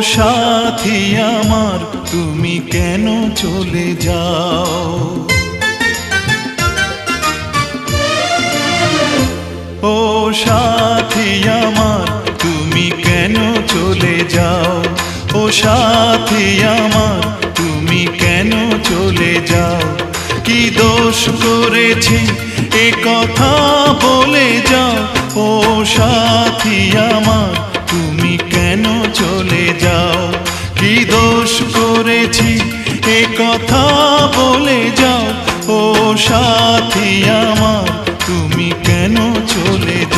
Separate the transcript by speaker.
Speaker 1: সাথী আমার তুমি কেন চলে যাও? ও সাথী আমার তুমি কেন চলে যাও? ও সাথী আমার তুমি কেন চলে যাও? কি দোষ করেছি এ কথা বলে যাও। ও সাথী আমার তুমি কেন চলে যাও? কি দোষ করেছি এ কথা বলে যাও। ও সাথী আমার তুমি কেন চলে যাও?